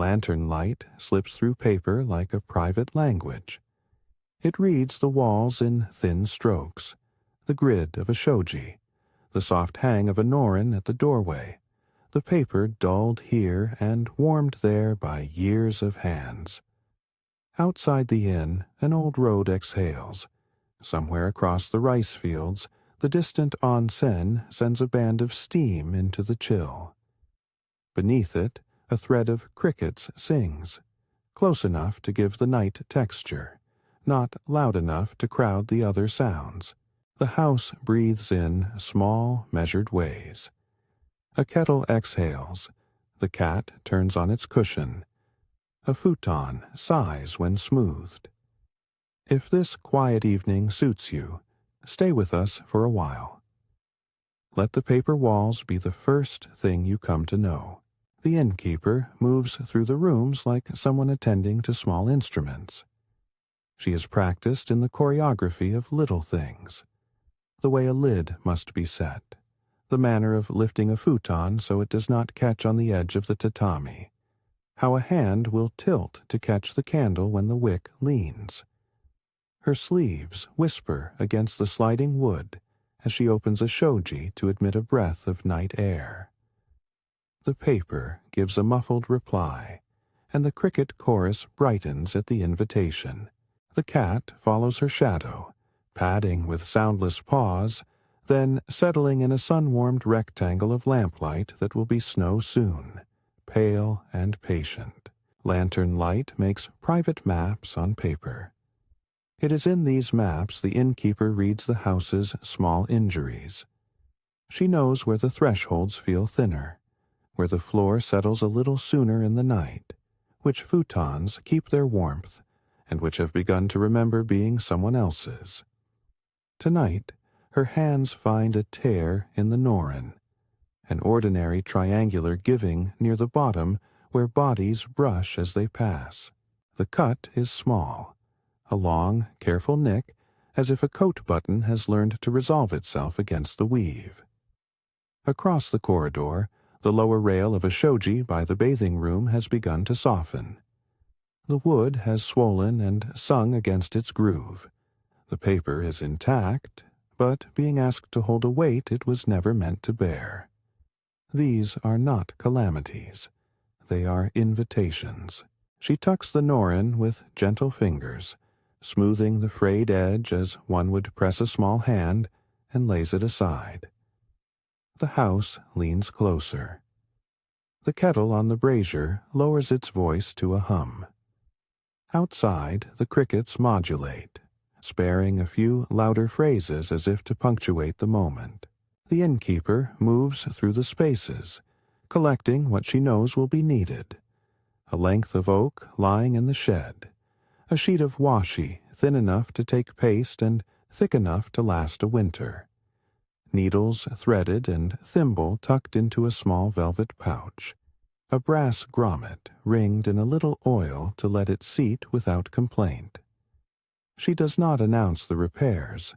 Lantern light slips through paper like a private language. It reads the walls in thin strokes, the grid of a shoji, the soft hang of a norin at the doorway, the paper dulled here and warmed there by years of hands. Outside the inn, an old road exhales. Somewhere across the rice fields, the distant onsen sends a band of steam into the chill. Beneath it, a thread of crickets sings, close enough to give the night texture, not loud enough to crowd the other sounds. The house breathes in small, measured ways. A kettle exhales. The cat turns on its cushion. A futon sighs when smoothed. If this quiet evening suits you, stay with us for a while. Let the paper walls be the first thing you come to know. The innkeeper moves through the rooms like someone attending to small instruments. She is practiced in the choreography of little things. The way a lid must be set, the manner of lifting a futon so it does not catch on the edge of the tatami, how a hand will tilt to catch the candle when the wick leans. Her sleeves whisper against the sliding wood as she opens a shoji to admit a breath of night air. The paper gives a muffled reply, and the cricket chorus brightens at the invitation. The cat follows her shadow, padding with soundless paws, then settling in a sun-warmed rectangle of lamplight that will be snow soon, pale and patient. Lantern light makes private maps on paper. It is in these maps the innkeeper reads the house's small injuries. She knows where the thresholds feel thinner, where the floor settles a little sooner in the night, which futons keep their warmth, and which have begun to remember being someone else's. Tonight, her hands find a tear in the norin, an ordinary triangular giving near the bottom where bodies brush as they pass. The cut is small, a long, careful nick, as if a coat button has learned to resolve itself against the weave. Across the corridor, the lower rail of a shoji by the bathing room has begun to soften. The wood has swollen and sung against its groove. The paper is intact, but being asked to hold a weight it was never meant to bear. These are not calamities. They are invitations. She tucks the norin with gentle fingers, smoothing the frayed edge as one would press a small hand, and lays it aside. The house leans closer. The kettle on the brazier lowers its voice to a hum. Outside, the crickets modulate, sparing a few louder phrases as if to punctuate the moment. The innkeeper moves through the spaces, collecting what she knows will be needed. A length of oak lying in the shed, a sheet of washi thin enough to take paste and thick enough to last a winter, needles threaded and thimble tucked into a small velvet pouch, a brass grommet ringed in a little oil to let it seat without complaint. She does not announce the repairs.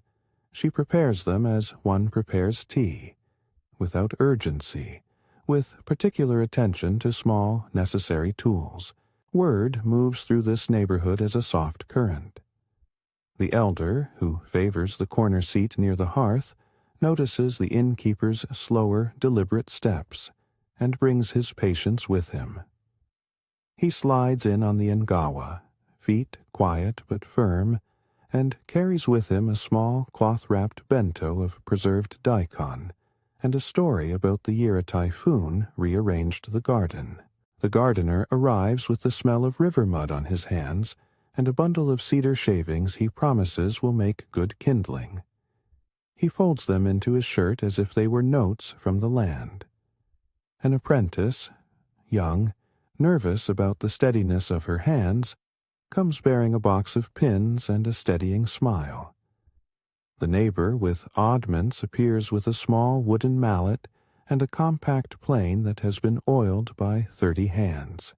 She prepares them as one prepares tea, without urgency, with particular attention to small, necessary tools. Word moves through this neighborhood as a soft current. The elder, who favors the corner seat near the hearth, notices the innkeeper's slower, deliberate steps, and brings his patients with him. He slides in on the engawa, feet quiet but firm, and carries with him a small cloth-wrapped bento of preserved daikon, and a story about the year a typhoon rearranged the garden. The gardener arrives with the smell of river mud on his hands, and a bundle of cedar shavings he promises will make good kindling. He folds them into his shirt as if they were notes from the land. An apprentice, young, nervous about the steadiness of her hands, comes bearing a box of pins and a steadying smile. The neighbor with oddments appears with a small wooden mallet and a compact plane that has been oiled by 30 hands.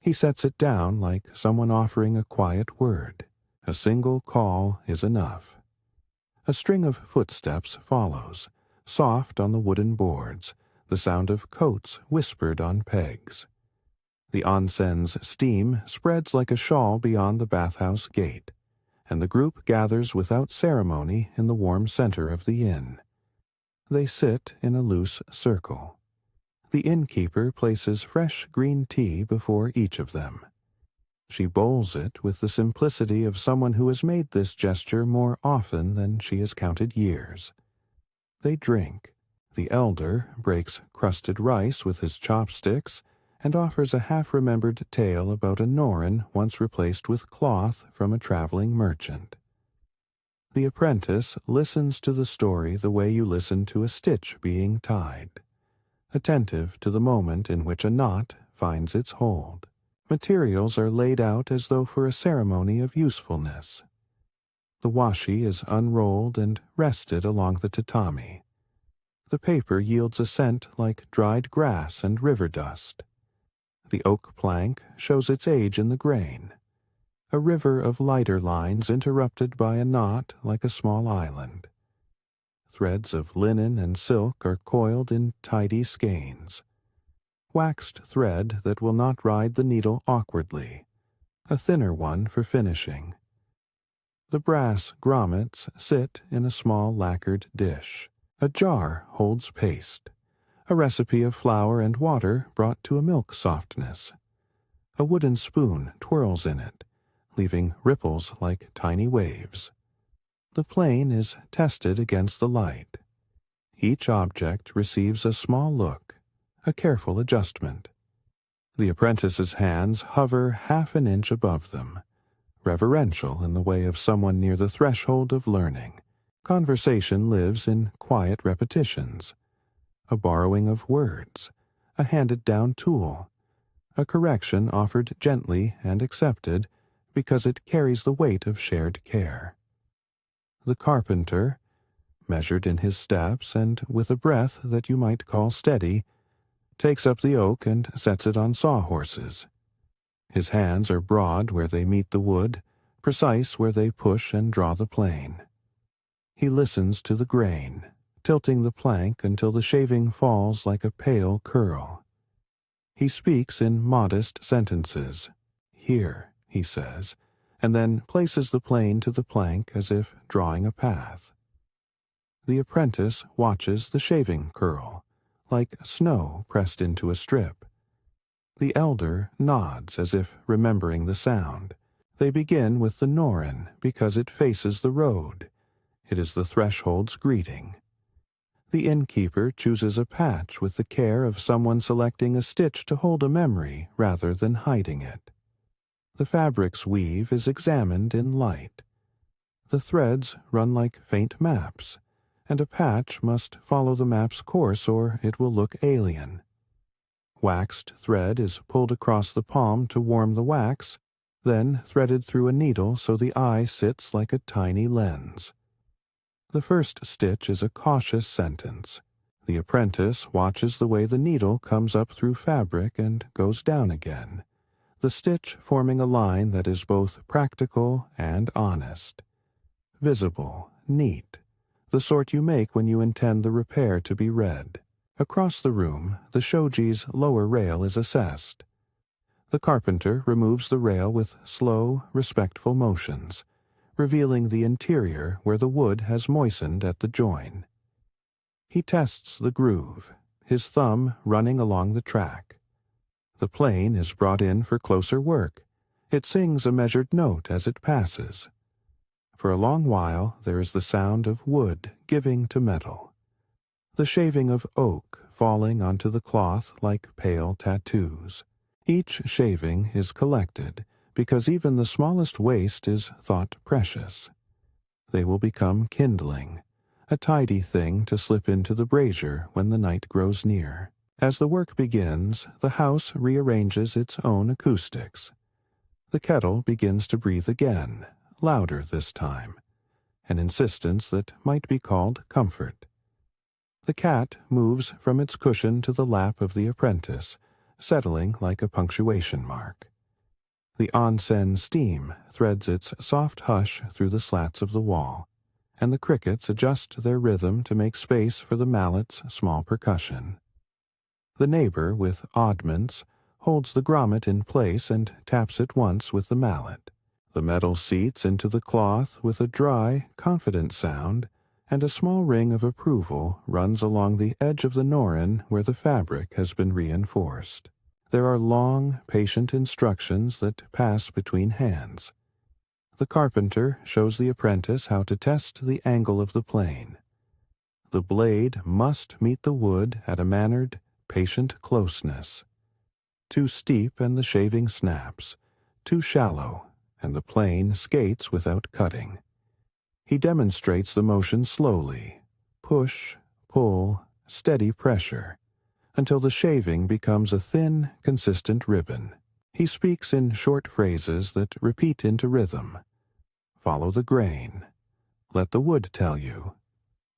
He sets it down like someone offering a quiet word. A single call is enough. A string of footsteps follows, soft on the wooden boards, the sound of coats whispered on pegs. The onsen's steam spreads like a shawl beyond the bathhouse gate, and the group gathers without ceremony in the warm center of the inn. They sit in a loose circle. The innkeeper places fresh green tea before each of them. She bowls it with the simplicity of someone who has made this gesture more often than she has counted years. They drink. The elder breaks crusted rice with his chopsticks and offers a half-remembered tale about a noren once replaced with cloth from a traveling merchant. The apprentice listens to the story the way you listen to a stitch being tied, attentive to the moment in which a knot finds its hold. Materials are laid out as though for a ceremony of usefulness. The washi is unrolled and rested along the tatami. The paper yields a scent like dried grass and river dust. The oak plank shows its age in the grain, a river of lighter lines interrupted by a knot like a small island. Threads of linen and silk are coiled in tidy skeins. Waxed thread that will not ride the needle awkwardly, a thinner one for finishing. The brass grommets sit in a small lacquered dish. A jar holds paste, a recipe of flour and water brought to a milk softness. A wooden spoon twirls in it, leaving ripples like tiny waves. The plane is tested against the light. Each object receives a small look, a careful adjustment. The apprentice's hands hover half an inch above them, reverential in the way of someone near the threshold of learning. Conversation lives in quiet repetitions, a borrowing of words, a handed-down tool, a correction offered gently and accepted because it carries the weight of shared care. The carpenter, measured in his steps and with a breath that you might call steady, takes up the oak and sets it on sawhorses. His hands are broad where they meet the wood, precise where they push and draw the plane. He listens to the grain, tilting the plank until the shaving falls like a pale curl. He speaks in modest sentences. Here, he says, and then places the plane to the plank as if drawing a path. The apprentice watches the shaving curl, like snow pressed into a strip. The elder nods as if remembering the sound. They begin with the noren because it faces the road. It is the threshold's greeting. The innkeeper chooses a patch with the care of someone selecting a stitch to hold a memory rather than hiding it. The fabric's weave is examined in light. The threads run like faint maps, and a patch must follow the map's course or it will look alien. Waxed thread is pulled across the palm to warm the wax, then threaded through a needle so the eye sits like a tiny lens. The first stitch is a cautious sentence. The apprentice watches the way the needle comes up through fabric and goes down again, the stitch forming a line that is both practical and honest. Visible, neat, the sort you make when you intend the repair to be read. Across the room, the shoji's lower rail is assessed. The carpenter removes the rail with slow, respectful motions, revealing the interior where the wood has moistened at the join. He tests the groove, his thumb running along the track. The plane is brought in for closer work. It sings a measured note as it passes. For a long while there is the sound of wood giving to metal, the shaving of oak falling onto the cloth like pale tattoos. Each shaving is collected, because even the smallest waste is thought precious. They will become kindling, a tidy thing to slip into the brazier when the night grows near. As the work begins, the house rearranges its own acoustics. The kettle begins to breathe again, louder this time, an insistence that might be called comfort. The cat moves from its cushion to the lap of the apprentice, settling like a punctuation mark. The onsen steam threads its soft hush through the slats of the wall, and the crickets adjust their rhythm to make space for the mallet's small percussion. The neighbor with oddments holds the grommet in place and taps it once with the mallet. The metal seats into the cloth with a dry, confident sound, and a small ring of approval runs along the edge of the norin where the fabric has been reinforced. There are long, patient instructions that pass between hands. The carpenter shows the apprentice how to test the angle of the plane. The blade must meet the wood at a mannered, patient closeness. Too steep and the shaving snaps, too shallow, and the plane skates without cutting. He demonstrates the motion slowly, push, pull, steady pressure, until the shaving becomes a thin, consistent ribbon. He speaks in short phrases that repeat into rhythm. Follow the grain. Let the wood tell you.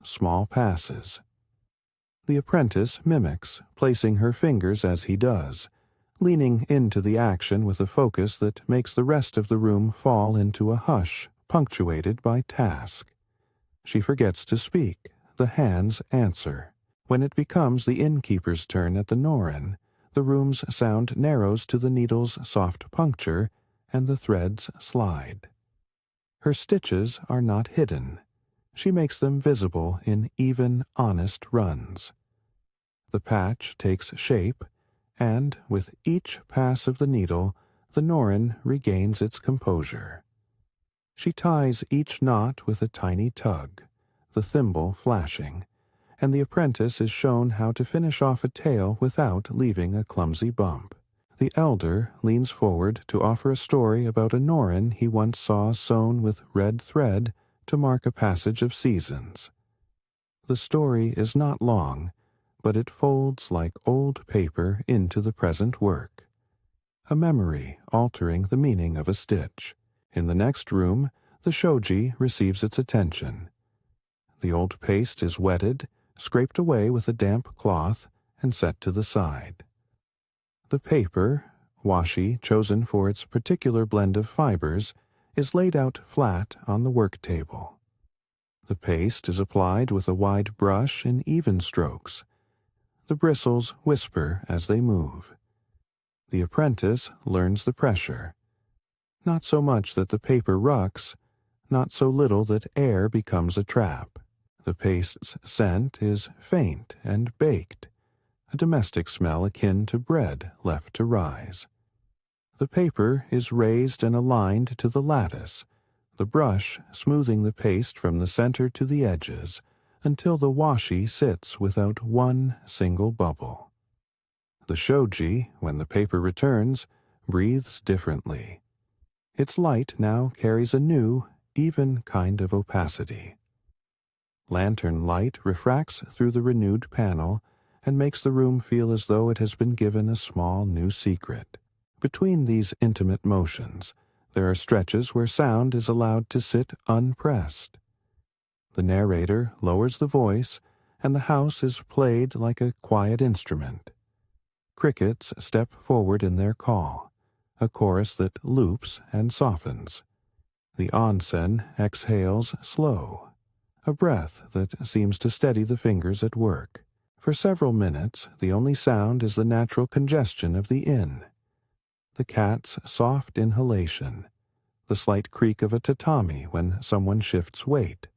Small passes. The apprentice mimics, placing her fingers as he does, leaning into the action with a focus that makes the rest of the room fall into a hush punctuated by task. She forgets to speak. The hands answer. When it becomes the innkeeper's turn at the norin, the room's sound narrows to the needle's soft puncture, and the threads slide. Her stitches are not hidden. She makes them visible in even, honest runs. The patch takes shape, and, with each pass of the needle, the norin regains its composure. She ties each knot with a tiny tug, the thimble flashing, and the apprentice is shown how to finish off a tail without leaving a clumsy bump. The elder leans forward to offer a story about a norin he once saw sewn with red thread to mark a passage of seasons. The story is not long, but it folds like old paper into the present work. A memory altering the meaning of a stitch. In the next room, the shoji receives its attention. The old paste is wetted, scraped away with a damp cloth, and set to the side. The paper, washi chosen for its particular blend of fibers, is laid out flat on the work table. The paste is applied with a wide brush in even strokes. The bristles whisper as they move. The apprentice learns the pressure. Not so much that the paper rucks, not so little that air becomes a trap. The paste's scent is faint and baked, a domestic smell akin to bread left to rise. The paper is raised and aligned to the lattice, the brush smoothing the paste from the center to the edges until the washi sits without one single bubble. The shoji, when the paper returns, breathes differently. Its light now carries a new, even kind of opacity. Lantern light refracts through the renewed panel and makes the room feel as though it has been given a small new secret. Between these intimate motions, there are stretches where sound is allowed to sit unpressed. The narrator lowers the voice, and the house is played like a quiet instrument. Crickets step forward in their call, a chorus that loops and softens. The onsen exhales slow, a breath that seems to steady the fingers at work. For several minutes, the only sound is the natural congestion of the inn. The cat's soft inhalation, the slight creak of a tatami when someone shifts weight,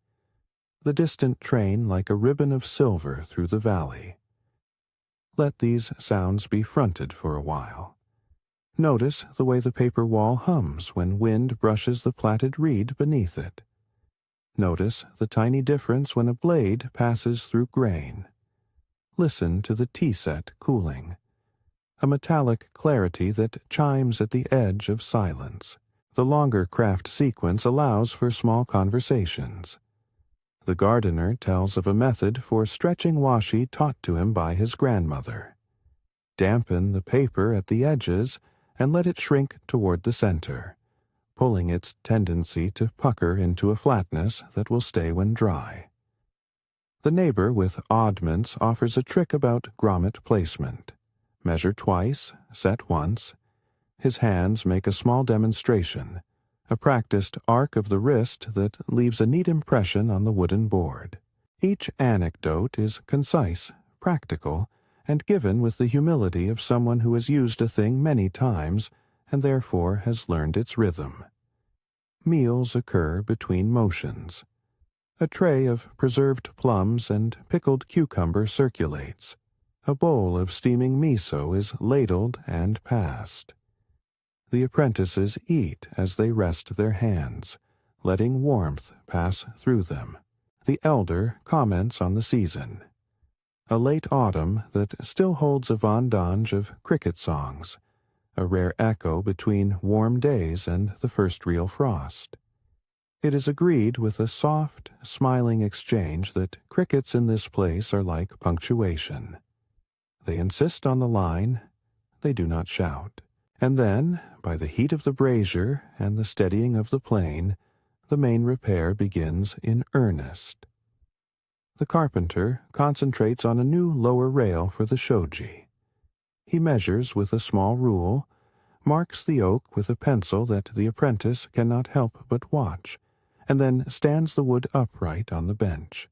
the distant train like a ribbon of silver through the valley. Let these sounds be fronted for a while. Notice the way the paper wall hums when wind brushes the plaited reed beneath it. Notice the tiny difference when a blade passes through grain. Listen to the tea set cooling, a metallic clarity that chimes at the edge of silence. The longer craft sequence allows for small conversations. The gardener tells of a method for stretching washi taught to him by his grandmother. Dampen the paper at the edges and let it shrink toward the center, pulling its tendency to pucker into a flatness that will stay when dry. The neighbor with oddments offers a trick about grommet placement. Measure twice, set once. His hands make a small demonstration, a practiced arc of the wrist that leaves a neat impression on the wooden board. Each anecdote is concise, practical, and given with the humility of someone who has used a thing many times and therefore has learned its rhythm. Meals occur between motions. A tray of preserved plums and pickled cucumber circulates. A bowl of steaming miso is ladled and passed. The apprentices eat as they rest their hands, letting warmth pass through them. The elder comments on the season. A late autumn that still holds a vendange of cricket songs, a rare echo between warm days and the first real frost. It is agreed with a soft, smiling exchange that crickets in this place are like punctuation. They insist on the line, they do not shout. And then, by the heat of the brazier and the steadying of the plane, the main repair begins in earnest. The carpenter concentrates on a new lower rail for the shoji. He measures with a small rule, marks the oak with a pencil that the apprentice cannot help but watch, and then stands the wood upright on the bench.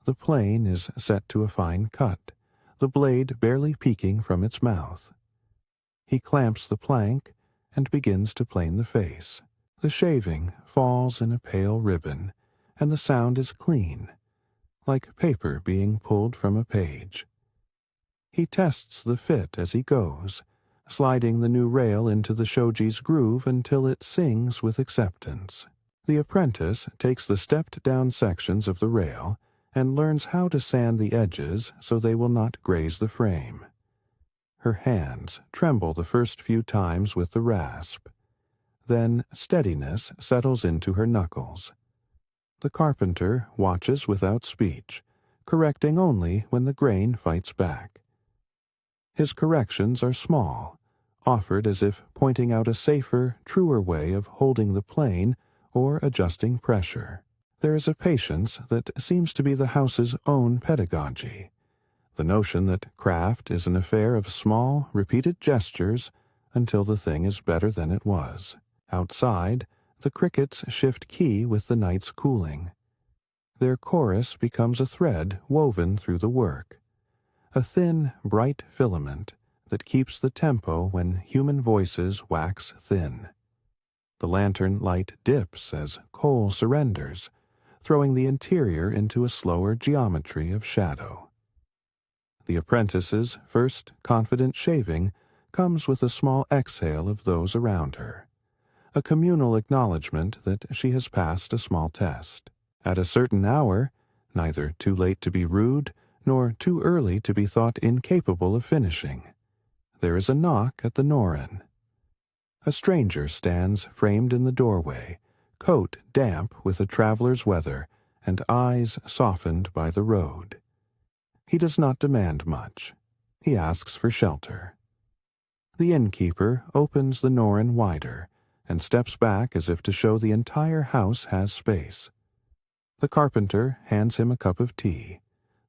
The plane is set to a fine cut, the blade barely peeking from its mouth. He clamps the plank and begins to plane the face. The shaving falls in a pale ribbon, and the sound is clean, like paper being pulled from a page. He tests the fit as he goes, sliding the new rail into the shoji's groove until it sings with acceptance. The apprentice takes the stepped-down sections of the rail and learns how to sand the edges so they will not graze the frame. Her hands tremble the first few times with the rasp. Then steadiness settles into her knuckles. The carpenter watches without speech, correcting only when the grain fights back. His corrections are small, offered as if pointing out a safer, truer way of holding the plane or adjusting pressure. There is a patience that seems to be the house's own pedagogy, the notion that craft is an affair of small, repeated gestures until the thing is better than it was. Outside, the crickets shift key with the night's cooling. Their chorus becomes a thread woven through the work, a thin, bright filament that keeps the tempo when human voices wax thin. The lantern light dips as coal surrenders, throwing the interior into a slower geometry of shadow. The apprentice's first confident shaving comes with a small exhale of those around her, a communal acknowledgement that she has passed a small test. At a certain hour, neither too late to be rude, nor too early to be thought incapable of finishing, there is a knock at the noren. A stranger stands framed in the doorway, coat damp with a traveler's weather, and eyes softened by the road. He does not demand much. He asks for shelter. The innkeeper opens the noren wider, and steps back as if to show the entire house has space. The carpenter hands him a cup of tea.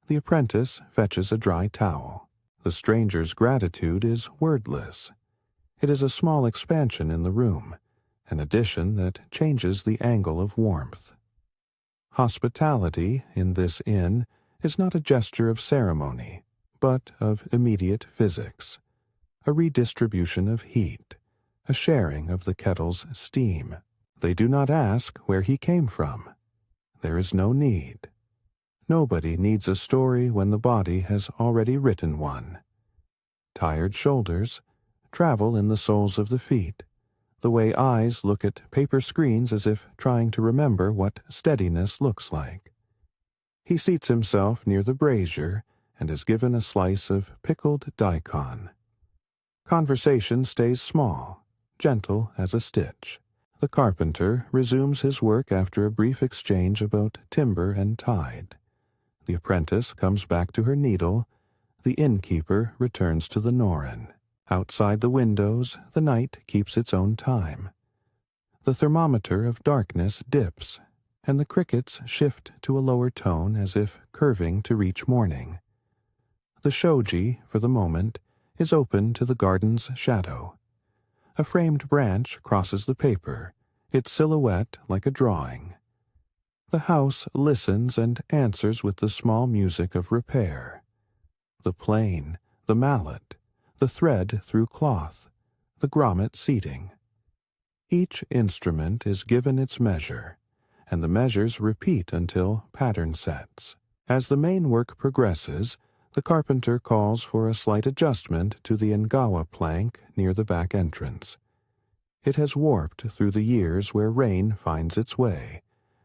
The apprentice fetches a dry towel. The stranger's gratitude is wordless. It is a small expansion in the room, an addition that changes the angle of warmth. Hospitality in this inn is not a gesture of ceremony, but of immediate physics, a redistribution of heat, a sharing of the kettle's steam. They do not ask where he came from. There is no need. Nobody needs a story when the body has already written one. Tired shoulders travel in the soles of the feet, the way eyes look at paper screens as if trying to remember what steadiness looks like. He seats himself near the brazier and is given a slice of pickled daikon. Conversation stays small, gentle as a stitch. The carpenter resumes his work after a brief exchange about timber and tide. The apprentice comes back to her needle. The innkeeper returns to the noren. Outside the windows, the night keeps its own time. The thermometer of darkness dips, and the crickets shift to a lower tone as if curving to reach morning. The shoji, for the moment, is open to the garden's shadow. A framed branch crosses the paper, its silhouette like a drawing. The house listens and answers with the small music of repair. The plane, the mallet, the thread through cloth, the grommet seating. Each instrument is given its measure, and the measures repeat until pattern sets. As the main work progresses, the carpenter calls for a slight adjustment to the ngawa plank near the back entrance. It has warped through the years where rain finds its way,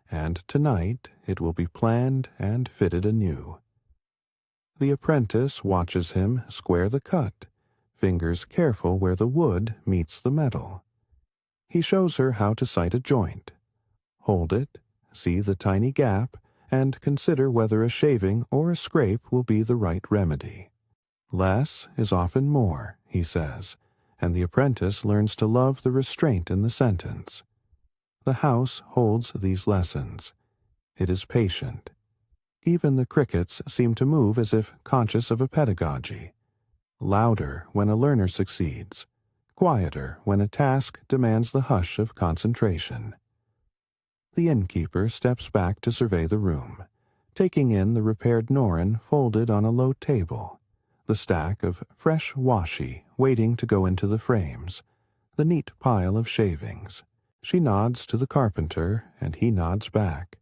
and tonight it will be planned and fitted anew. The apprentice watches him square the cut, fingers careful where the wood meets the metal. He shows her how to sight a joint. Hold it, see the tiny gap, and consider whether a shaving or a scrape will be the right remedy. Less is often more, he says, and the apprentice learns to love the restraint in the sentence. The house holds these lessons. It is patient. Even the crickets seem to move as if conscious of a pedagogy. Louder when a learner succeeds, quieter when a task demands the hush of concentration. The innkeeper steps back to survey the room, taking in the repaired noren folded on a low table, the stack of fresh washi waiting to go into the frames, the neat pile of shavings. She nods to the carpenter, and he nods back,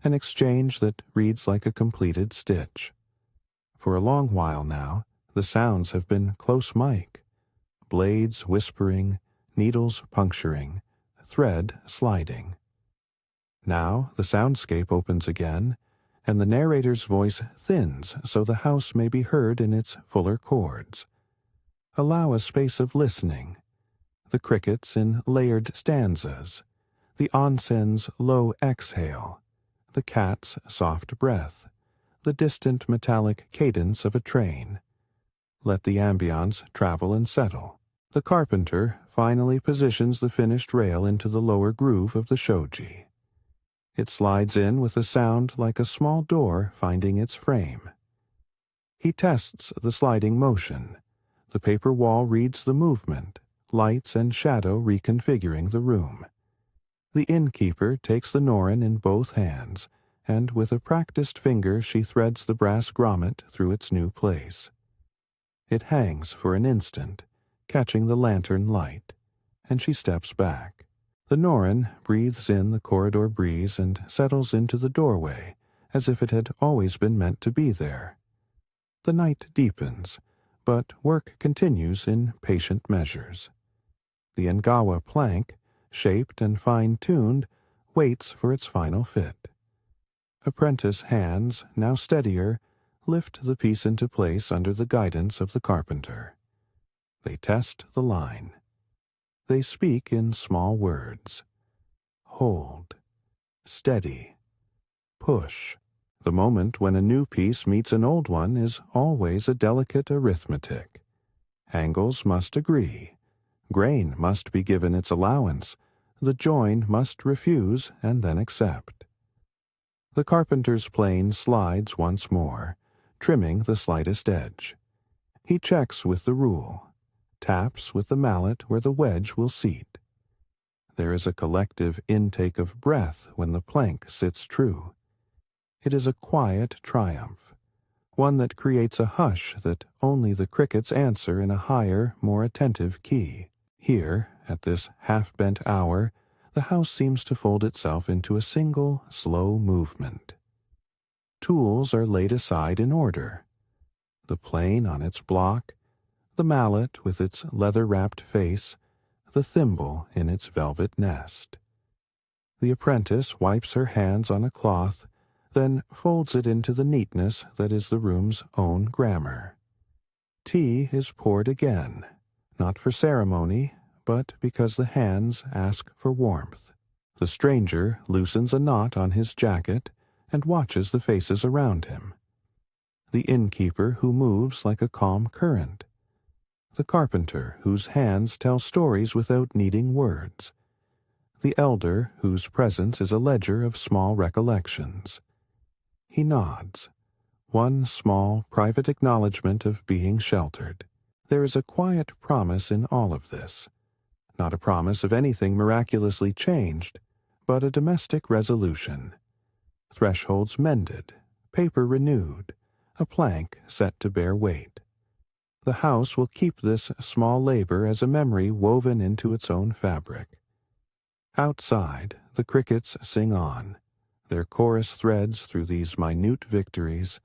an exchange that reads like a completed stitch. For a long while now, the sounds have been close mic, blades whispering, needles puncturing, thread sliding. Now the soundscape opens again, and the narrator's voice thins so the house may be heard in its fuller chords. Allow a space of listening, the crickets in layered stanzas, the onsen's low exhale, the cat's soft breath, the distant metallic cadence of a train. Let the ambience travel and settle. The carpenter finally positions the finished rail into the lower groove of the shoji. It slides in with a sound like a small door finding its frame. He tests the sliding motion. The paper wall reads the movement, lights and shadow reconfiguring the room. The innkeeper takes the noren in both hands, and with a practiced finger she threads the brass grommet through its new place. It hangs for an instant, catching the lantern light, and she steps back. The noren breathes in the corridor breeze and settles into the doorway, as if it had always been meant to be there. The night deepens, but work continues in patient measures. The ngawa plank, shaped and fine-tuned, waits for its final fit. Apprentice hands, now steadier, lift the piece into place under the guidance of the carpenter. They test the line. They speak in small words. Hold. Steady. Push. The moment when a new piece meets an old one is always a delicate arithmetic. Angles must agree. Grain must be given its allowance. The join must refuse and then accept. The carpenter's plane slides once more, trimming the slightest edge. He checks with the rule, taps with the mallet where the wedge will seat. There is a collective intake of breath when the plank sits true. It is a quiet triumph, one that creates a hush that only the crickets answer in a higher, more attentive key. Here, at this half-bent hour, the house seems to fold itself into a single, slow movement. Tools are laid aside in order. The plane on its block, the mallet with its leather-wrapped face, the thimble in its velvet nest. The apprentice wipes her hands on a cloth, then folds it into the neatness that is the room's own grammar. Tea is poured again, not for ceremony, but because the hands ask for warmth. The stranger loosens a knot on his jacket and watches the faces around him. The innkeeper who moves like a calm current. The carpenter whose hands tell stories without needing words. The elder whose presence is a ledger of small recollections. He nods, one small private acknowledgement of being sheltered. There is a quiet promise in all of this. Not a promise of anything miraculously changed, but a domestic resolution. Thresholds mended, paper renewed, a plank set to bear weight. The house will keep this small labor as a memory woven into its own fabric. Outside, the crickets sing on. Their chorus threads through these minute victories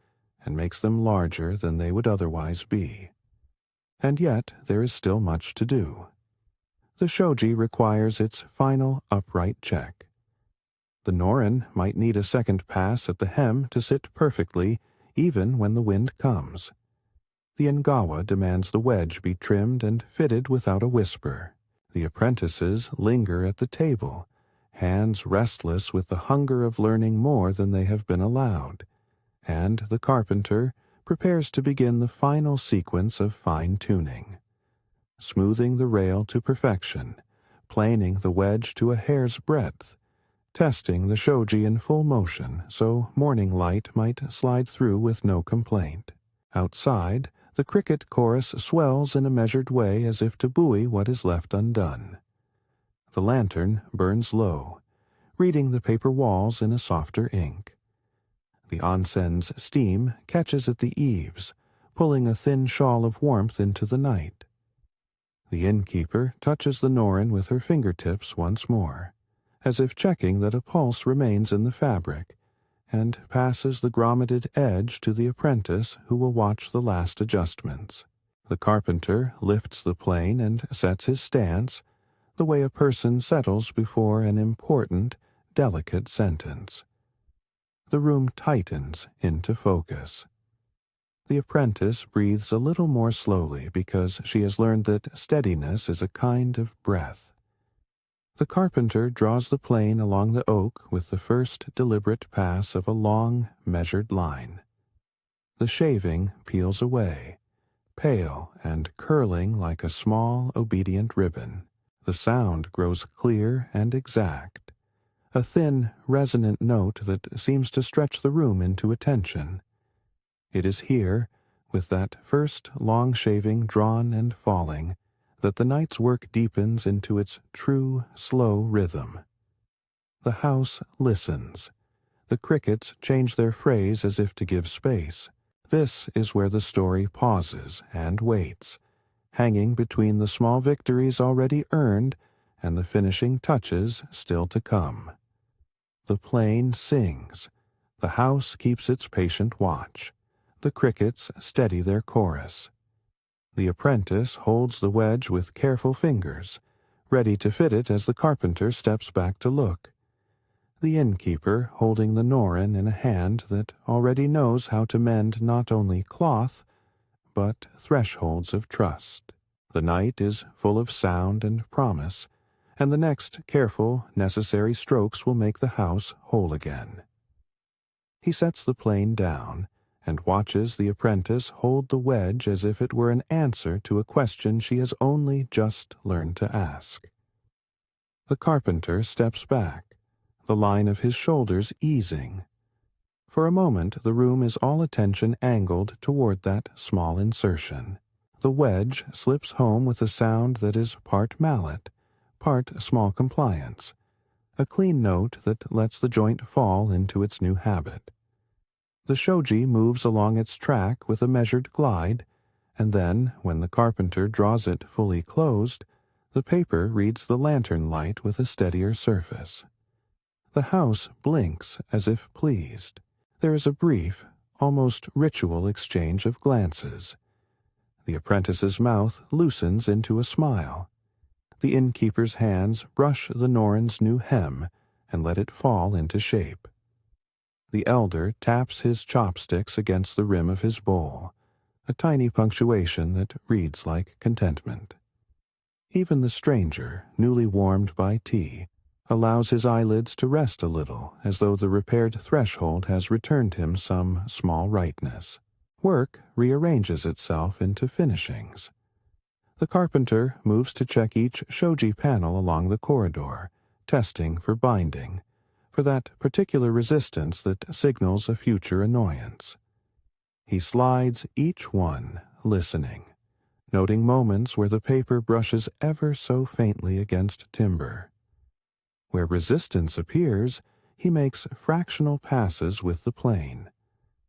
and makes them larger than they would otherwise be. And yet there is still much to do. The shoji requires its final upright check. The noren might need a second pass at the hem to sit perfectly, even when the wind comes. The engawa demands the wedge be trimmed and fitted without a whisper. The apprentices linger at the table, hands restless with the hunger of learning more than they have been allowed, and the carpenter prepares to begin the final sequence of fine-tuning. Smoothing the rail to perfection, planing the wedge to a hair's breadth, testing the shoji in full motion so morning light might slide through with no complaint. Outside, the cricket chorus swells in a measured way as if to buoy what is left undone. The lantern burns low, reading the paper walls in a softer ink. The onsen's steam catches at the eaves, pulling a thin shawl of warmth into the night. The innkeeper touches the noren with her fingertips once more, as if checking that a pulse remains in the fabric, and passes the grommeted edge to the apprentice who will watch the last adjustments. The carpenter lifts the plane and sets his stance, the way a person settles before an important, delicate sentence. The room tightens into focus. The apprentice breathes a little more slowly because she has learned that steadiness is a kind of breath. The carpenter draws the plane along the oak with the first deliberate pass of a long, measured line. The shaving peels away, pale and curling like a small, obedient ribbon. The sound grows clear and exact, a thin, resonant note that seems to stretch the room into attention. It is here, with that first long shaving drawn and falling, that the night's work deepens into its true, slow rhythm. The house listens. The crickets change their phrase as if to give space. This is where the story pauses and waits, hanging between the small victories already earned and the finishing touches still to come. The plane sings. The house keeps its patient watch. The crickets steady their chorus. The apprentice holds the wedge with careful fingers, ready to fit it as the carpenter steps back to look. The innkeeper holding the noren in a hand that already knows how to mend not only cloth, but thresholds of trust. The night is full of sound and promise, and the next careful, necessary strokes will make the house whole again. He sets the plane down, and watches the apprentice hold the wedge as if it were an answer to a question she has only just learned to ask. The carpenter steps back, the line of his shoulders easing. For a moment the room is all attention angled toward that small insertion. The wedge slips home with a sound that is part mallet, part small compliance, a clean note that lets the joint fall into its new habit. The shoji moves along its track with a measured glide, and then, when the carpenter draws it fully closed, the paper reads the lantern light with a steadier surface. The house blinks as if pleased. There is a brief, almost ritual exchange of glances. The apprentice's mouth loosens into a smile. The innkeeper's hands brush the noren's new hem and let it fall into shape. The elder taps his chopsticks against the rim of his bowl, a tiny punctuation that reads like contentment. Even the stranger, newly warmed by tea, allows his eyelids to rest a little, as though the repaired threshold has returned him some small rightness. Work rearranges itself into finishings. The carpenter moves to check each shoji panel along the corridor, testing for binding, for that particular resistance that signals a future annoyance. He slides each one, listening, noting moments where the paper brushes ever so faintly against timber. Where resistance appears, he makes fractional passes with the plane.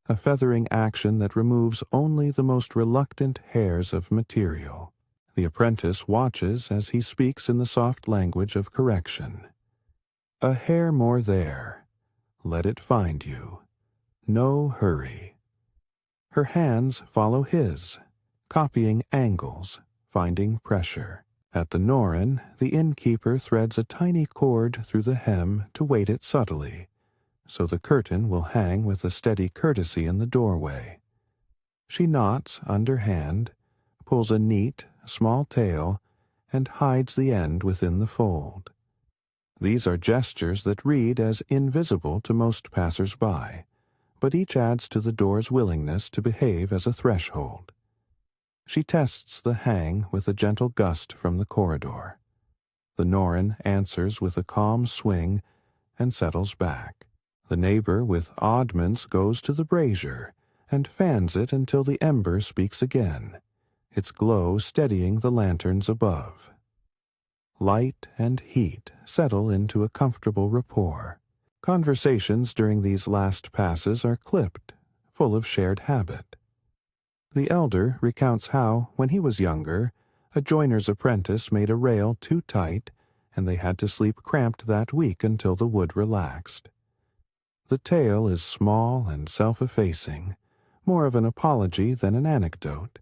a feathering action that removes only the most reluctant hairs of material. The apprentice watches as he speaks in the soft language of correction. A hair more there. Let it find you. No hurry. Her hands follow his, copying angles, finding pressure. At the Noren, the innkeeper threads a tiny cord through the hem to weight it subtly, so the curtain will hang with a steady courtesy in the doorway. She knots underhand, pulls a neat, small tail, and hides the end within the fold. These are gestures that read as invisible to most passers-by, but each adds to the door's willingness to behave as a threshold. She tests the hang with a gentle gust from the corridor. The Noren answers with a calm swing and settles back. The neighbor with oddments goes to the brazier and fans it until the ember speaks again, its glow steadying the lanterns above. Light and heat settle into a comfortable rapport. Conversations during these last passes are clipped, full of shared habit. The elder recounts how, when he was younger, a joiner's apprentice made a rail too tight, and they had to sleep cramped that week until the wood relaxed. The tale is small and self-effacing, more of an apology than an anecdote,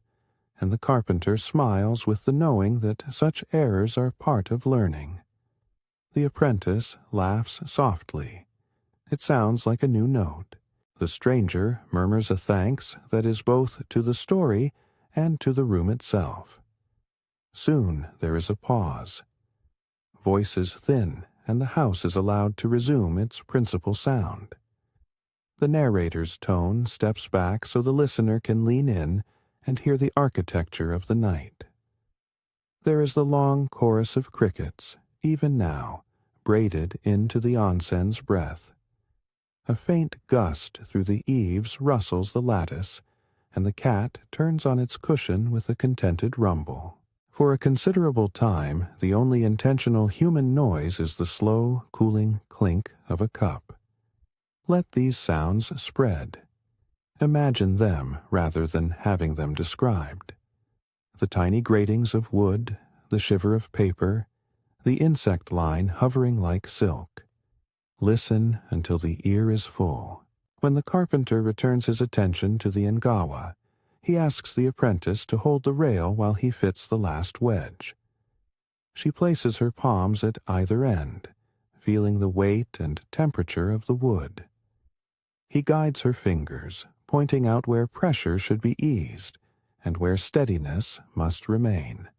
and the carpenter smiles with the knowing that such errors are part of learning. The apprentice laughs softly. It sounds like a new note. The stranger murmurs a thanks that is both to the story and to the room itself. Soon there is a pause. Voices thin, and the house is allowed to resume its principal sound. The narrator's tone steps back so the listener can lean in and hear the architecture of the night. There is the long chorus of crickets, even now, braided into the onsen's breath. A faint gust through the eaves rustles the lattice, and the cat turns on its cushion with a contented rumble. For a considerable time, the only intentional human noise is the slow, cooling clink of a cup. Let these sounds spread. Imagine them rather than having them described. The tiny gratings of wood, the shiver of paper, the insect line hovering like silk. Listen until the ear is full. When the carpenter returns his attention to the ngawa, he asks the apprentice to hold the rail while he fits the last wedge. She places her palms at either end, feeling the weight and temperature of the wood. He guides her fingers, pointing out where pressure should be eased and where steadiness must remain.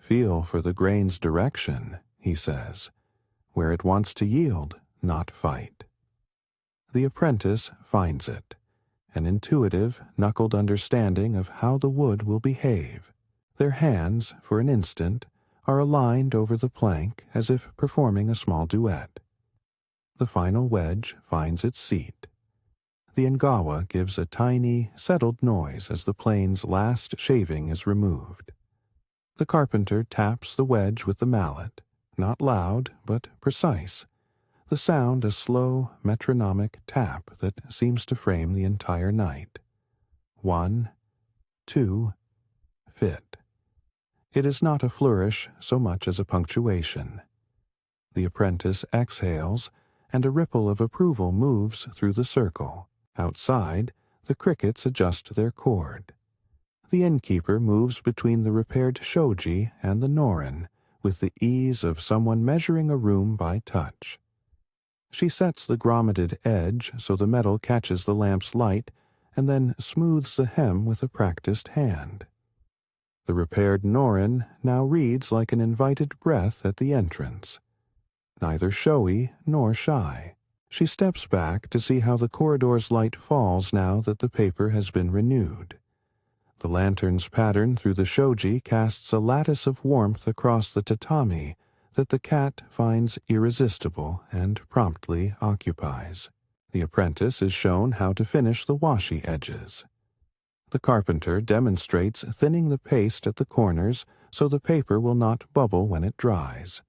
Feel for the grain's direction, he says, where it wants to yield, not fight. The apprentice finds it, an intuitive, knuckled understanding of how the wood will behave. Their hands, for an instant, are aligned over the plank as if performing a small duet. The final wedge finds its seat. The ngawa gives a tiny, settled noise as the plane's last shaving is removed. The carpenter taps the wedge with the mallet, not loud, but precise, the sound a slow, metronomic tap that seems to frame the entire night. 1, 2, fit. It is not a flourish so much as a punctuation. The apprentice exhales, and a ripple of approval moves through the circle. Outside, the crickets adjust their chord. The innkeeper moves between the repaired shoji and the Noren with the ease of someone measuring a room by touch. She sets the grommeted edge so the metal catches the lamp's light and then smooths the hem with a practiced hand. The repaired Noren now reads like an invited breath at the entrance. Neither showy nor shy. She steps back to see how the corridor's light falls now that the paper has been renewed. The lantern's pattern through the shoji casts a lattice of warmth across the tatami that the cat finds irresistible and promptly occupies. The apprentice is shown how to finish the washi edges. The carpenter demonstrates thinning the paste at the corners so the paper will not bubble when it dries.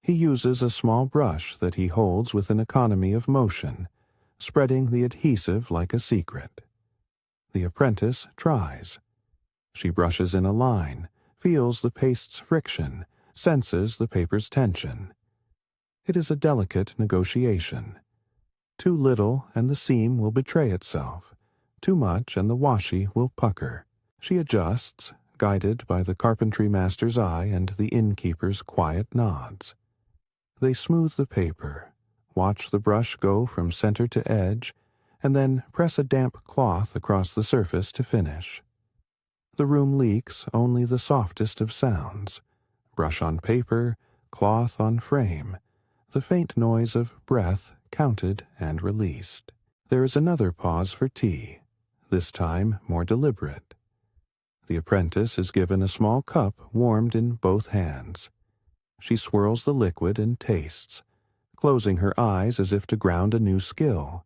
He uses a small brush that he holds with an economy of motion, spreading the adhesive like a secret. The apprentice tries. She brushes in a line, feels the paste's friction, senses the paper's tension. It is a delicate negotiation. Too little and the seam will betray itself. Too much and the washi will pucker. She adjusts, guided by the carpentry master's eye and the innkeeper's quiet nods. They smooth the paper, watch the brush go from center to edge, and then press a damp cloth across the surface to finish. The room leaks only the softest of sounds. Brush on paper, cloth on frame, the faint noise of breath counted and released. There is another pause for tea, this time more deliberate. The apprentice is given a small cup warmed in both hands. She swirls the liquid and tastes, closing her eyes as if to ground a new skill.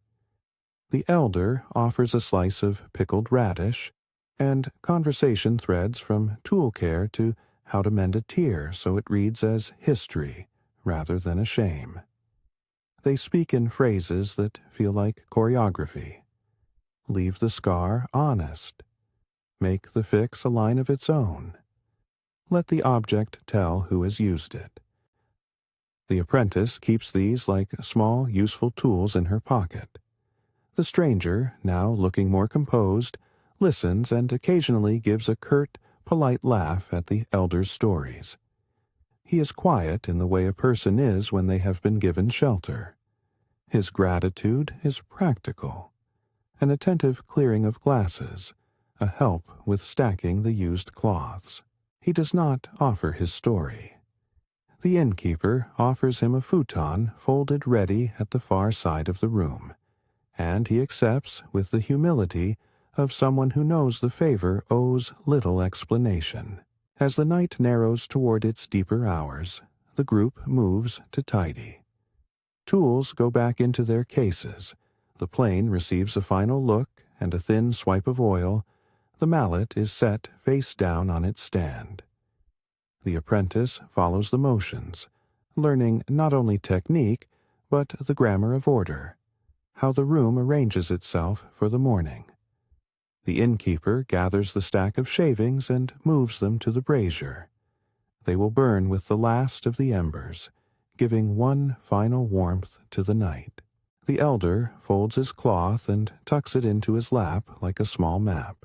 The elder offers a slice of pickled radish, and conversation threads from tool care to how to mend a tear so it reads as history rather than a shame. They speak in phrases that feel like choreography. Leave the scar honest. Make the fix a line of its own. Let the object tell who has used it. The apprentice keeps these like small, useful tools in her pocket. The stranger, now looking more composed, listens and occasionally gives a curt, polite laugh at the elder's stories. He is quiet in the way a person is when they have been given shelter. His gratitude is practical. An attentive clearing of glasses, a help with stacking the used cloths. He does not offer his story. The innkeeper offers him a futon folded ready at the far side of the room, and he accepts with the humility of someone who knows the favor owes little explanation. As the night narrows toward its deeper hours, the group moves to tidy. Tools go back into their cases, the plane receives a final look and a thin swipe of oil, the mallet is set face down on its stand. The apprentice follows the motions, learning not only technique, but the grammar of order, how the room arranges itself for the morning. The innkeeper gathers the stack of shavings and moves them to the brazier. They will burn with the last of the embers, giving one final warmth to the night. The elder folds his cloth and tucks it into his lap like a small map.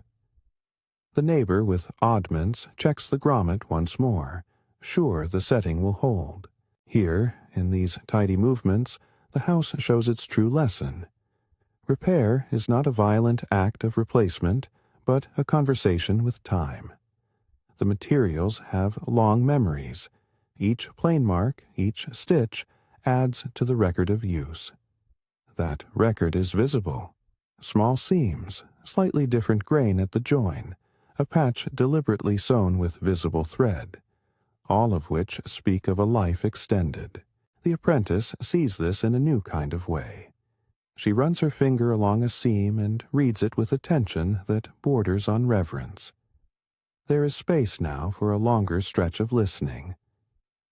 The neighbor with oddments checks the grommet once more, sure the setting will hold. Here, in these tidy movements, the house shows its true lesson. Repair is not a violent act of replacement, but a conversation with time. The materials have long memories. Each plane mark, each stitch, adds to the record of use. That record is visible. Small seams, slightly different grain at the join, a patch deliberately sewn with visible thread, all of which speak of a life extended. The apprentice sees this in a new kind of way. She runs her finger along a seam and reads it with attention that borders on reverence. There is space now for a longer stretch of listening.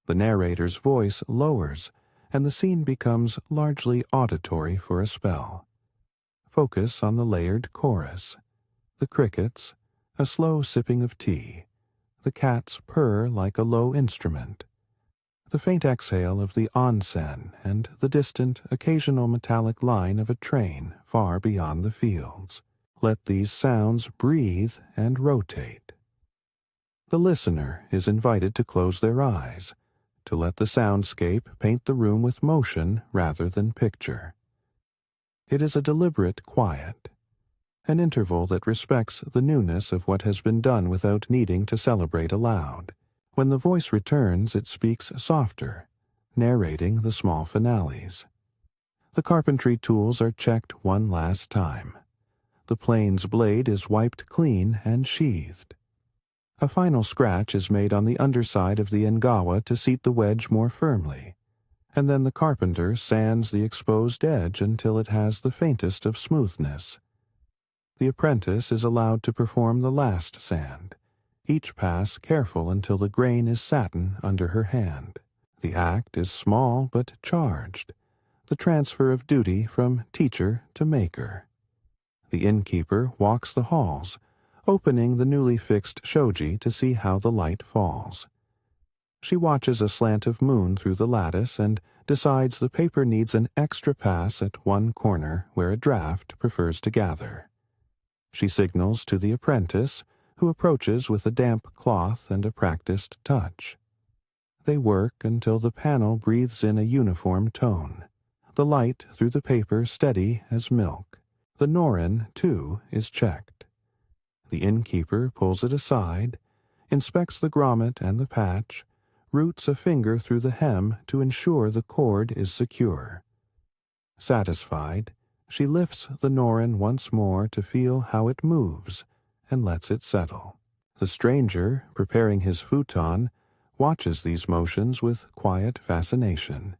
The narrator's voice lowers, and the scene becomes largely auditory for a spell. Focus on the layered chorus, the crickets, a slow sipping of tea, the cat's purr like a low instrument, the faint exhale of the onsen and the distant, occasional metallic line of a train far beyond the fields. Let these sounds breathe and rotate. The listener is invited to close their eyes, to let the soundscape paint the room with motion rather than picture. It is a deliberate quiet, an interval that respects the newness of what has been done without needing to celebrate aloud. When the voice returns, it speaks softer, narrating the small finales. The carpentry tools are checked one last time. The plane's blade is wiped clean and sheathed. A final scratch is made on the underside of the engawa to seat the wedge more firmly, and then the carpenter sands the exposed edge until it has the faintest of smoothness. The apprentice is allowed to perform the last sand, each pass careful until the grain is satin under her hand. The act is small but charged. the transfer of duty from teacher to maker. The innkeeper walks the halls, opening the newly fixed shoji to see how the light falls. She watches a slant of moon through the lattice and decides the paper needs an extra pass at one corner where a draft prefers to gather. She signals to the apprentice, who approaches with a damp cloth and a practiced touch. They work until the panel breathes in a uniform tone, the light through the paper steady as milk. The norin, too, is checked. The innkeeper pulls it aside, inspects the grommet and the patch, roots a finger through the hem to ensure the cord is secure. Satisfied, she lifts the norin once more to feel how it moves and lets it settle. The stranger, preparing his futon, watches these motions with quiet fascination.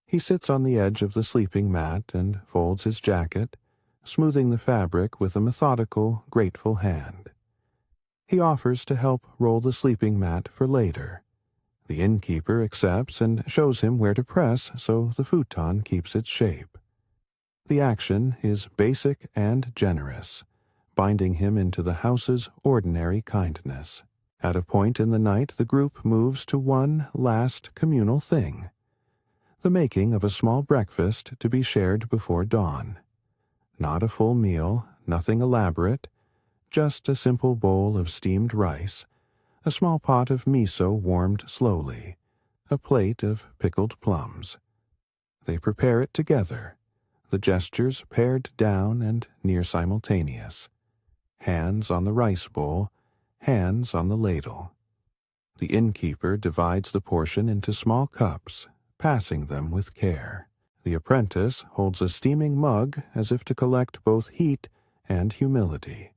He sits on the edge of the sleeping mat and folds his jacket, smoothing the fabric with a methodical, grateful hand. He offers to help roll the sleeping mat for later. The innkeeper accepts and shows him where to press so the futon keeps its shape. The action is basic and generous, binding him into the house's ordinary kindness. At a point in the night, the group moves to one last communal thing, the making of a small breakfast to be shared before dawn. Not a full meal, nothing elaborate, just a simple bowl of steamed rice, a small pot of miso warmed slowly, a plate of pickled plums. They prepare it together, the gestures pared down and near simultaneous. Hands on the rice bowl, hands on the ladle. The innkeeper divides the portion into small cups, passing them with care. The apprentice holds a steaming mug as if to collect both heat and humility.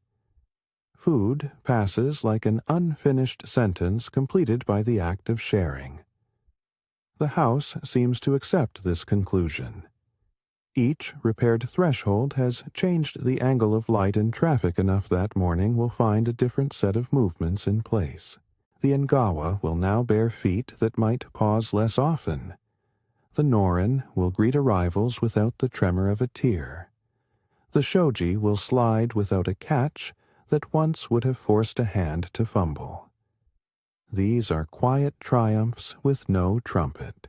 Food passes like an unfinished sentence completed by the act of sharing. The house seems to accept this conclusion. Each repaired threshold has changed the angle of light and traffic enough that morning will find a different set of movements in place. The Ngawa will now bear feet that might pause less often. The norin will greet arrivals without the tremor of a tear. The shoji will slide without a catch that once would have forced a hand to fumble. These are quiet triumphs with no trumpet.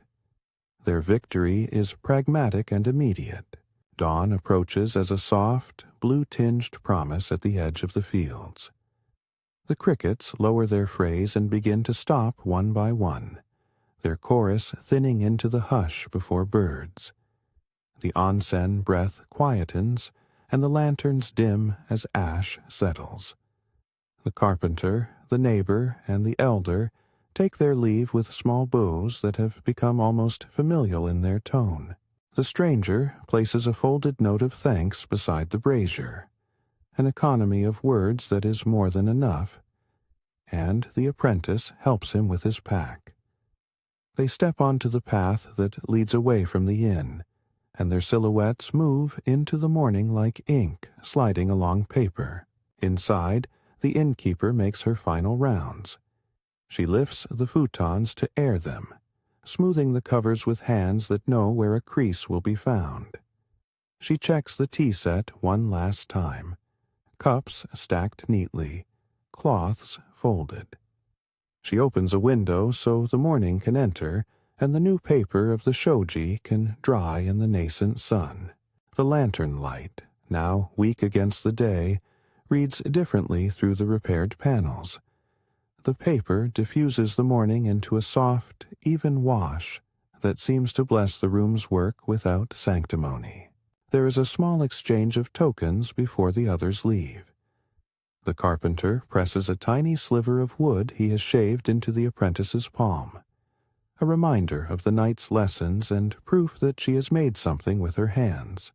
Their victory is pragmatic and immediate. Dawn approaches as a soft, blue-tinged promise at the edge of the fields. The crickets lower their phrase and begin to stop one by one, their chorus thinning into the hush before birds. The onsen breath quietens, and the lanterns dim as ash settles. The carpenter, the neighbor, and the elder take their leave with small bows that have become almost familial in their tone. The stranger places a folded note of thanks beside the brazier, an economy of words that is more than enough, and the apprentice helps him with his pack. They step onto the path that leads away from the inn, and their silhouettes move into the morning like ink sliding along paper. Inside, the innkeeper makes her final rounds. She lifts the futons to air them, smoothing the covers with hands that know where a crease will be found. She checks the tea set one last time, cups stacked neatly, cloths folded. She opens a window so the morning can enter, and the new paper of the shoji can dry in the nascent sun. The lantern light, now weak against the day, reads differently through the repaired panels. The paper diffuses the morning into a soft, even wash that seems to bless the room's work without sanctimony. There is a small exchange of tokens before the others leave. The carpenter presses a tiny sliver of wood he has shaved into the apprentice's palm, a reminder of the night's lessons and proof that she has made something with her hands.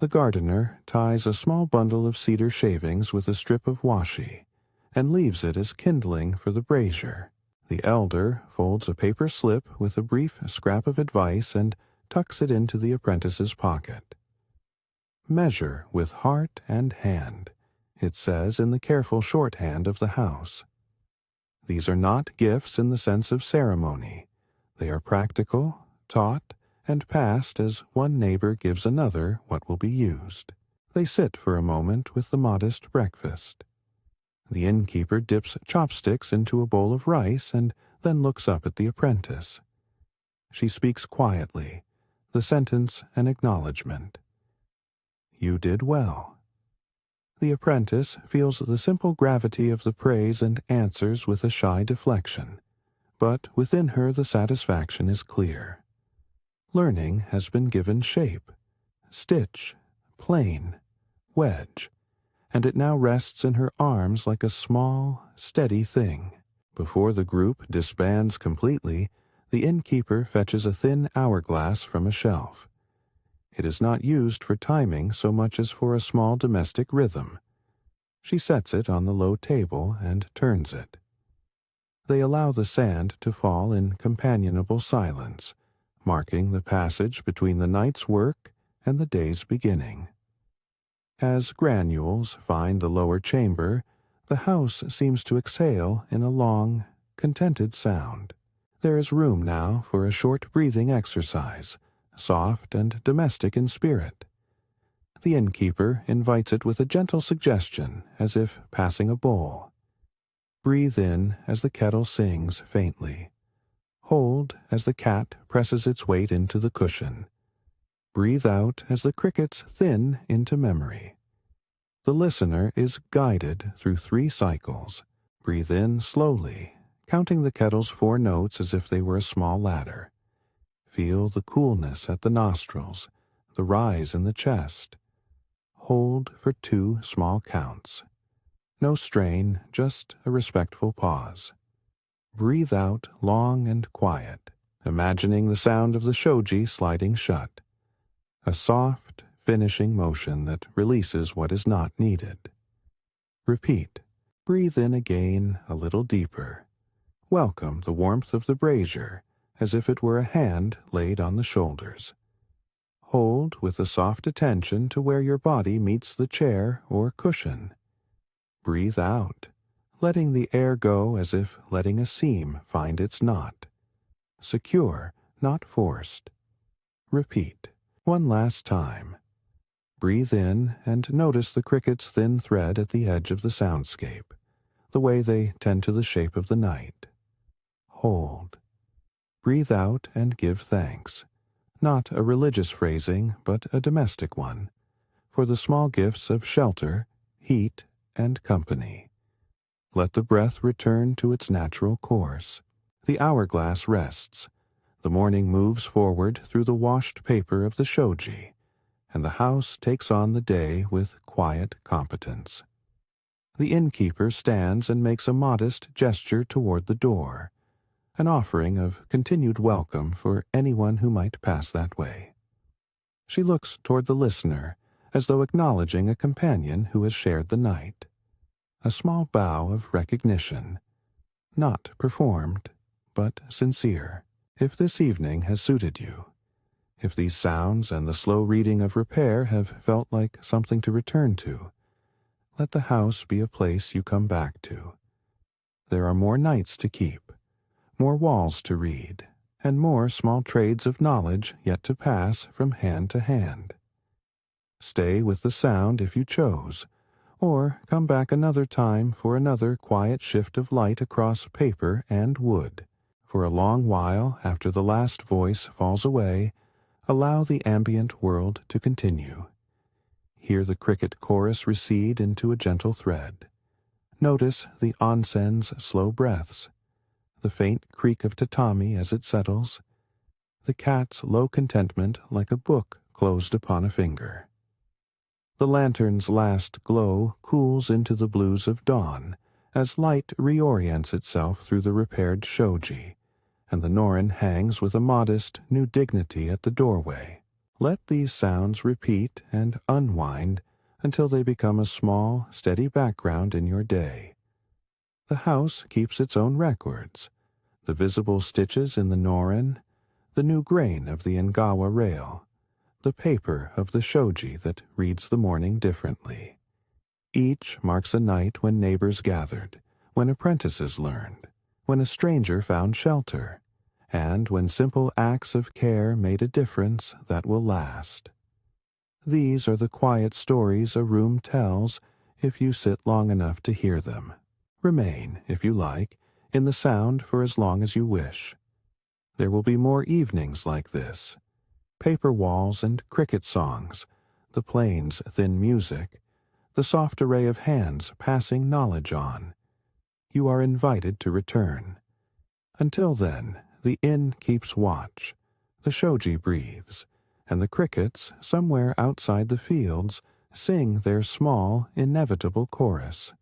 The gardener ties a small bundle of cedar shavings with a strip of washi, and leaves it as kindling for the brazier. The elder folds a paper slip with a brief scrap of advice and tucks it into the apprentice's pocket. "Measure with heart and hand," it says in the careful shorthand of the house. These are not gifts in the sense of ceremony. They are practical, taught, and passed as one neighbor gives another what will be used. They sit for a moment with the modest breakfast. The innkeeper dips chopsticks into a bowl of rice and then looks up at the apprentice. She speaks quietly, the sentence an acknowledgment. "You did well." The apprentice feels the simple gravity of the praise and answers with a shy deflection, but within her the satisfaction is clear. Learning has been given shape, stitch, plane, wedge, and it now rests in her arms like a small, steady thing. Before the group disbands completely, the innkeeper fetches a thin hourglass from a shelf. It is not used for timing so much as for a small domestic rhythm. She sets it on the low table and turns it. They allow the sand to fall in companionable silence, marking the passage between the night's work and the day's beginning. As granules find the lower chamber, the house seems to exhale in a long, contented sound. There is room now for a short breathing exercise, soft and domestic in spirit. The innkeeper invites it with a gentle suggestion, as if passing a bowl. Breathe in as the kettle sings faintly. Hold as the cat presses its weight into the cushion. Breathe out as the crickets thin into memory. The listener is guided through 3 cycles. Breathe in slowly, counting the kettle's 4 notes as if they were a small ladder. Feel the coolness at the nostrils, the rise in the chest. Hold for 2 small counts. No strain, just a respectful pause. Breathe out long and quiet, imagining the sound of the shoji sliding shut. A soft, finishing motion that releases what is not needed. Repeat. Breathe in again a little deeper. Welcome the warmth of the brazier, as if it were a hand laid on the shoulders. Hold with a soft attention to where your body meets the chair or cushion. Breathe out, letting the air go as if letting a seam find its knot. Secure, not forced. Repeat. One last time. Breathe in and notice the cricket's thin thread at the edge of the soundscape, the way they tend to the shape of the night. Hold. Breathe out and give thanks. Not a religious phrasing, but a domestic one, for the small gifts of shelter, heat, and company. Let the breath return to its natural course. The hourglass rests. The morning moves forward through the washed paper of the shoji, and the house takes on the day with quiet competence. The innkeeper stands and makes a modest gesture toward the door, an offering of continued welcome for anyone who might pass that way. She looks toward the listener, as though acknowledging a companion who has shared the night. A small bow of recognition, not performed, but sincere. If this evening has suited you, if these sounds and the slow reading of repair have felt like something to return to, let the house be a place you come back to. There are more nights to keep, more walls to read, and more small trades of knowledge yet to pass from hand to hand. Stay with the sound if you chose, or come back another time for another quiet shift of light across paper and wood. For a long while after the last voice falls away, allow the ambient world to continue. Hear the cricket chorus recede into a gentle thread. Notice the onsen's slow breaths, the faint creak of tatami as it settles, the cat's low contentment like a book closed upon a finger. The lantern's last glow cools into the blues of dawn as light reorients itself through the repaired shoji, and the norin hangs with a modest new dignity at the doorway. Let these sounds repeat and unwind until they become a small, steady background in your day. The house keeps its own records, the visible stitches in the norin, the new grain of the Engawa rail, the paper of the shoji that reads the morning differently. Each marks a night when neighbors gathered, when apprentices learned, when a stranger found shelter, and when simple acts of care made a difference that will last. These are the quiet stories a room tells if you sit long enough to hear them. Remain, if you like, in the sound for as long as you wish. There will be more evenings like this. Paper walls and cricket songs, the plane's thin music, the soft array of hands passing knowledge on. You are invited to return. Until then, the inn keeps watch, the shoji breathes, and the crickets, somewhere outside the fields, sing their small, inevitable chorus.